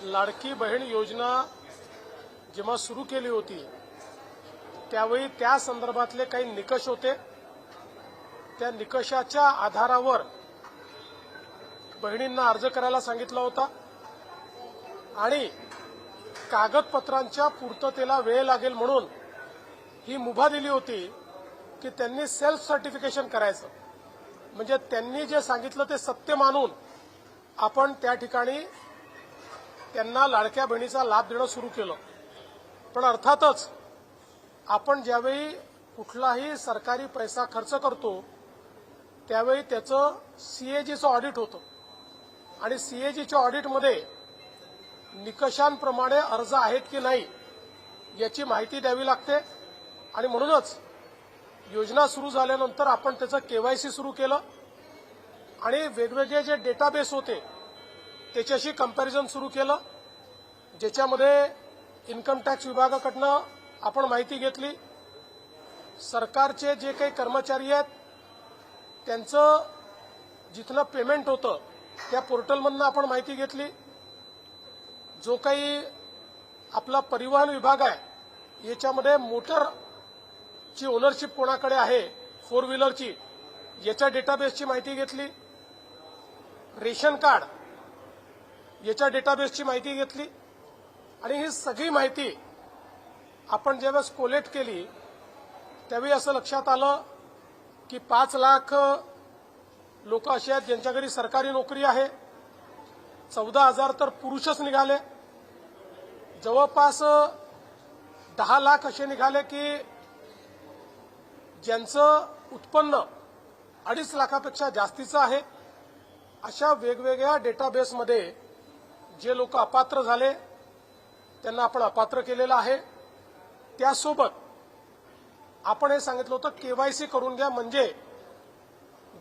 लाडकी बहीण योजना जेव्हा सुरू केली होती त्यावेळी त्या संदर्भातले काही निकष होते। त्या निकषाच्या आधारावर बहिणींना अर्ज करायला सांगितला होता आणि कागदपत्रांच्या पूर्ततेला वेळ लागेल म्हणून ही मुभा दिली होती की त्यांनी सेल्फ सर्टिफिकेशन करायचं, म्हणजे त्यांनी जे सांगितलं ते सत्य मानून आपण त्या ठिकाणी त्यांना लाडक्या बहिणीचा लाभ देणं सुरू केलं। पण अर्थातच आपण ज्यावेळी कुठलाही सरकारी पैसा खर्च करतो त्यावेळी त्याचं सीएजीचं ऑडिट होतं आणि सीएजीच्या ऑडिटमध्ये निकषांप्रमाणे अर्ज आहेत की नाही याची माहिती द्यावी लागते आणि म्हणूनच योजना सुरू झाल्यानंतर आपण त्याचं केवायसी सुरू केलं आणि वेगवेगळे जे डेटाबेस होते त्याच्याशी कंपॅरिझन सुरू केलं, ज्याच्यामध्ये इन्कम टॅक्स विभागाकडनं आपण माहिती घेतली, सरकारचे जे काही कर्मचारी आहेत त्यांचं जिथलं पेमेंट होतं त्या पोर्टलमधनं आपण माहिती घेतली, जो काही आपला परिवहन विभाग आहे याच्यामध्ये मोटरची ओनरशिप कोणाकडे आहे 4 व्हीलरची याच्या डेटाबेसची माहिती घेतली, रेशन कार्ड याच्या डेटाबेसची माहिती घेतली आणि ही सगळी माहिती आपण ज्यावेळेस कोलेक्ट केली त्यावेळी असं लक्षात आलं की 5 लाख लोक असे आहेत ज्यांच्या घरी सरकारी नोकरी आहे, 14,000 तर पुरुषच निघाले, जवळपास 10 लाख असे निघाले की ज्यांचं उत्पन्न 2.5 लाखापेक्षा जास्तीचं आहे। अशा वेगवेगळ्या डेटाबेसमध्ये जे लोक अपात्र झाले त्यांना आपण अपात्र केलेलं आहे। त्यासोबत आपण हे सांगितलं होतं केवायसी करून घ्या, म्हणजे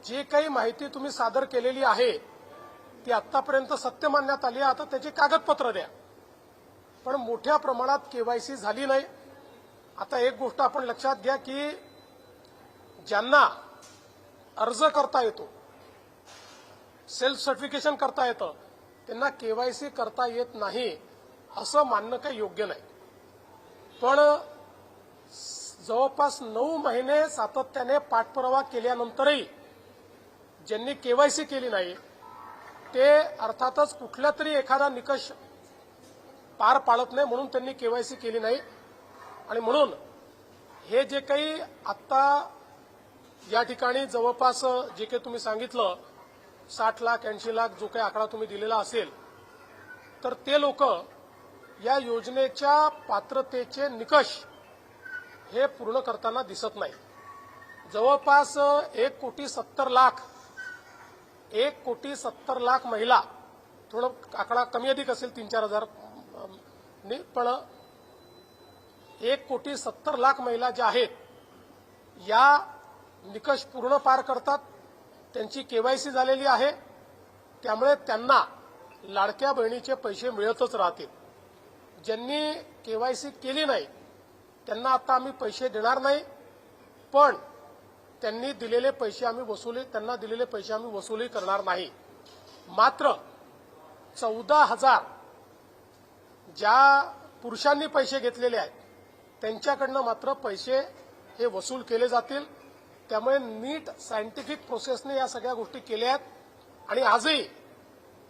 जे काही माहिती तुम्ही सादर केलेली आहे ती आतापर्यंत सत्य मानण्यात आली आहे, आता त्याची कागदपत्र द्या। पण मोठ्या प्रमाणात केवायसी झाली नाही। आता एक गोष्ट आपण लक्षात घ्या की ज्यांना अर्ज करता येतो, सेल्फ सर्टिफिकेशन करता येतं, त्यांना केवायसी करता येत नाही असं मानणं काही योग्य नाही। पण जवळपास 9 महिने सातत्याने पाठपुरावा केल्यानंतरही ज्यांनी केवायसी केली नाही ते अर्थातच कुठला तरी एखादा निकष पार पाडत नाही म्हणून त्यांनी केवायसी केली नाही। आणि म्हणून हे जे काही आत्ता या ठिकाणी जवळपास जे काही तुम्ही सांगितलं 60 लाख 80 लाख जो काही आकडा तुम्ही दिलेला असेल तर ते लोक या योजनेच्या पात्रतेचे निकष हे पूर्ण करताना दिसत नाही। जवळपास 1,70,00,000 महिला, थोडं आकडा कमी अधिक असेल 3-4 हजार, पण 1,70,00,000 महिला ज्या आहेत या निकष पूर्ण पार करतात, त्यांची केवायसी झालेली आहे, त्यामुळे त्यांना लाडक्या बहिणीचे पैसे मिळतच राहतील। ज्यांनी केवायसी केली नाही त्यांना आता आम्ही पैसे देणार नाही, पण त्यांनी दिलेले पैसे आम्ही वसुली करणार नाही। मात्र 14,000 ज्या पुरुषांनी पैसे घेतलेले आहेत त्यांच्याकडनं मात्र पैसे हे वसूल केले जातील। त्यामुळे नीट सायंटिफिक प्रोसेसने या सगळ्या गोष्टी केल्या आहेत आणि आजही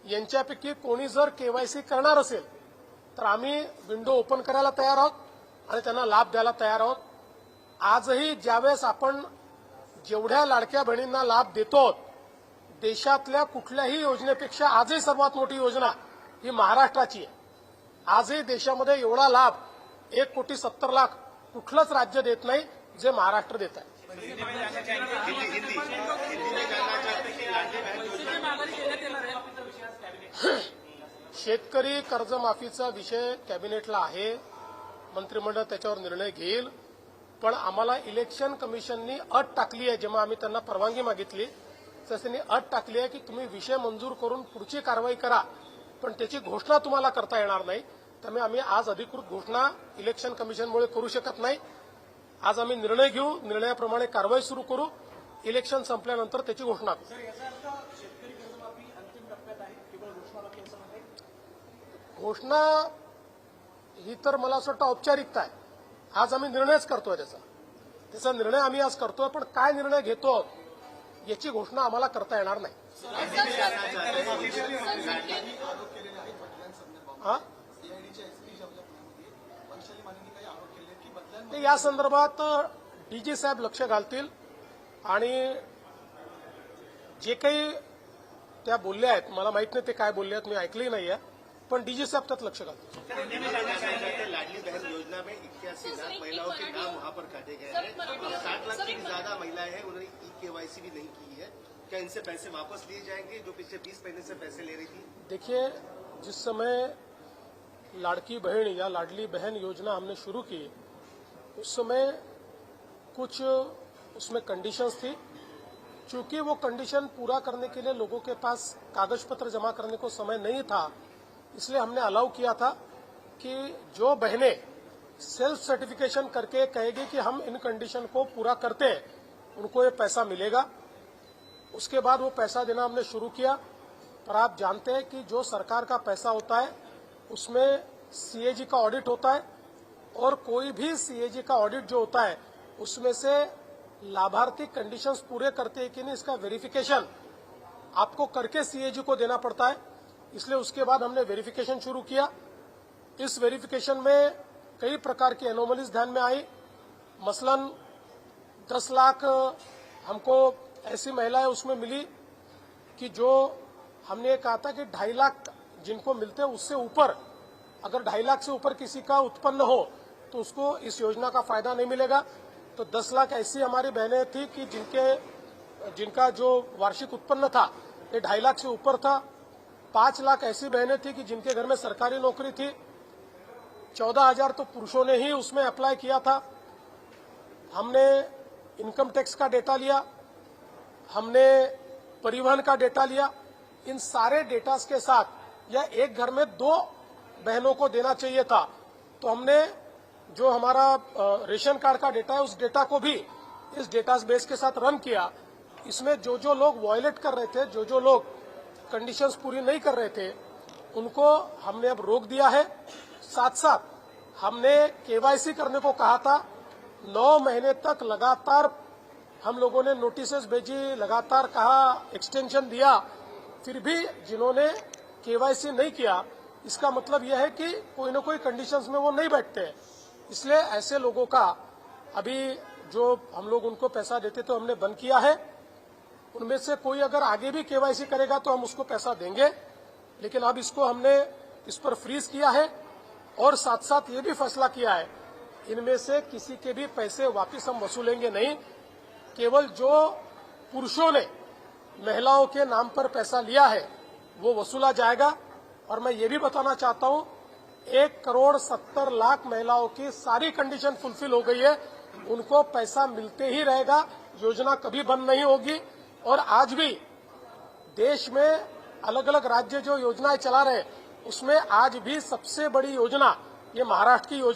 यांच्यापैकी कोणी जर केवायसी करणार असेल तर आम्ही विंडो ओपन करायला तयार आहोत आणि त्यांना लाभ द्यायला तयार आहोत। आजही ज्यावेळेस आपण जेवढ्या लाडक्या बहिणींना लाभ देतो देशातल्या कुठल्याही योजनेपेक्षा आजही सर्वात मोठी योजना ही महाराष्ट्राची आहे। आजही देशामध्ये एवढा लाभ 1,70,00,000 कुठलंच राज्य देत नाही जे महाराष्ट्र देत आहे। शेतकरी कर्जमाफीचा विषय कॅबिनेटला आहे, मंत्रिमंडळ त्याच्यावर निर्णय घेईल, पण आम्हाला इलेक्शन कमिशननी अट टाकली आहे। जेव्हा आम्ही त्यांना परवानगी मागितली तर त्यांनी अट टाकली आहे की तुम्ही विषय मंजूर करून पुढची कारवाई करा, पण त्याची घोषणा तुम्हाला करता येणार नाही। त्यामुळे आम्ही आज अधिकृत घोषणा इलेक्शन कमिशनमुळे करू शकत नाही। आज आम्ही निर्णय घेऊ, निर्णयाप्रमाणे कारवाई सुरू करू, इलेक्शन संपल्यानंतर त्याची घोषणा करू। घोषणा ही तर मला असं वाटतं औपचारिकता आहे. आज आम्ही निर्णयच करतोय त्याचा निर्णय आम्ही आज करतोय, पण काय निर्णय घेतो याची घोषणा आम्हाला करता येणार नाही. या संदर्भात डीजी साहेब लक्ष घालतील आणि जे काही त्या बोलल्या आहेत, मला माहित नाही ते काय बोलले आहेत, मी ऐकली नाहीये, पण डीजी साहब त्यात लक्ष घालतील. लाडली बहन योजना में 81 लाख महिलाओं के नाम वहां पर काटे गए हैं और 60 लाख से भी ज्यादा महिलाएं हैं, उन्होंने KYC भी नहीं की है. क्या इनसे पैसे वापस लिए जाएंगे जो पिछले 20 महीने से पैसे ले रही थी? देखिए, जिस समय लाड़की बहन या लाडली बहन योजना हमने शुरू की, उस समय कुछ उसमें कंडीशंस थी. चूंकि वो कंडीशन पूरा करने के लिए लोगों के पास कागज पत्र जमा करने को समय नहीं था, इसलिए हमने अलाउ किया था कि जो बहनें सेल्फ सर्टिफिकेशन करके कहेगी कि हम इन कंडीशन को पूरा करते हैं, उनको ये पैसा मिलेगा. उसके बाद वो पैसा देना हमने शुरू किया. पर आप जानते हैं कि जो सरकार का पैसा होता है उसमें सीएजी का ऑडिट होता है, और कोई भी सीएजी का ऑडिट जो होता है उसमें से लाभार्थी कंडीशंस पूरे करते हैं कि नहीं, इसका वेरिफिकेशन आपको करके सीएजी को देना पड़ता है. इसलिए उसके बाद हमने वेरिफिकेशन शुरू किया. इस वेरिफिकेशन में कई प्रकार की एनोमलीज ध्यान में आई. मसलन 10 लाख हमको ऐसी महिलाएं उसमें मिली कि जो हमने कहा था कि 2.5 लाख जिनको मिलते हैं उससे ऊपर, अगर 2.5 लाख से ऊपर किसी का उत्पन्न हो तो उसको इस योजना का फायदा नहीं मिलेगा. तो 10 लाख ऐसी हमारी बहनें थी कि जिनका जो वार्षिक उत्पन्न था ये 2.5 लाख से ऊपर था. 5 लाख ऐसी बहनें थी कि जिनके घर में सरकारी नौकरी थी. 14,000 तो पुरुषों ने ही उसमें अप्लाई किया था. हमने इनकम टैक्स का डेटा लिया, हमने परिवहन का डेटा लिया. इन सारे डेटा के साथ या एक घर में 2 बहनों को देना चाहिए था, तो हमने जो हमारा रेशन कार्ड का डेटा है उस डेटा को भी इस डेटा बेस के साथ रन किया. इसमें जो लोग वायलेट कर रहे थे, जो लोग कंडीशंस पूरी नहीं कर रहे थे, उनको हमने अब रोक दिया है. साथ साथ हमने केवाईसी करने को कहा था. 9 महीने तक लगातार हम लोगों ने नोटिसेस भेजी, लगातार कहा, एक्सटेंशन दिया, फिर भी जिन्होंने केवाईसी नहीं किया, इसका मतलब यह है कि कोई न कोई कंडीशंस में वो नहीं बैठते. इसलिए ऐसे लोगों का अभी जो हम लोग उनको पैसा देते तो हमने बंद किया है. उनमें से कोई अगर आगे भी केवाईसी करेगा तो हम उसको पैसा देंगे, लेकिन अब इसको हमने इस पर फ्रीज किया है. और साथ साथ ये भी फैसला किया है, इनमें से किसी के भी पैसे वापस हम वसूलेंगे नहीं. केवल जो पुरुषों ने महिलाओं के नाम पर पैसा लिया है वो वसूला जाएगा. और मैं ये भी बताना चाहता हूं, 1,70,00,000 महिलाओं की सारी कंडीशन फुलफिल हो गई है. उनको पैसा मिलते ही रहेगा, योजना कभी बंद नहीं होगी. और आज भी देश में अलग अलग राज्य जो योजनाएं चला रहे हैं उसमें आज भी सबसे बड़ी योजना ये महाराष्ट्र की योजना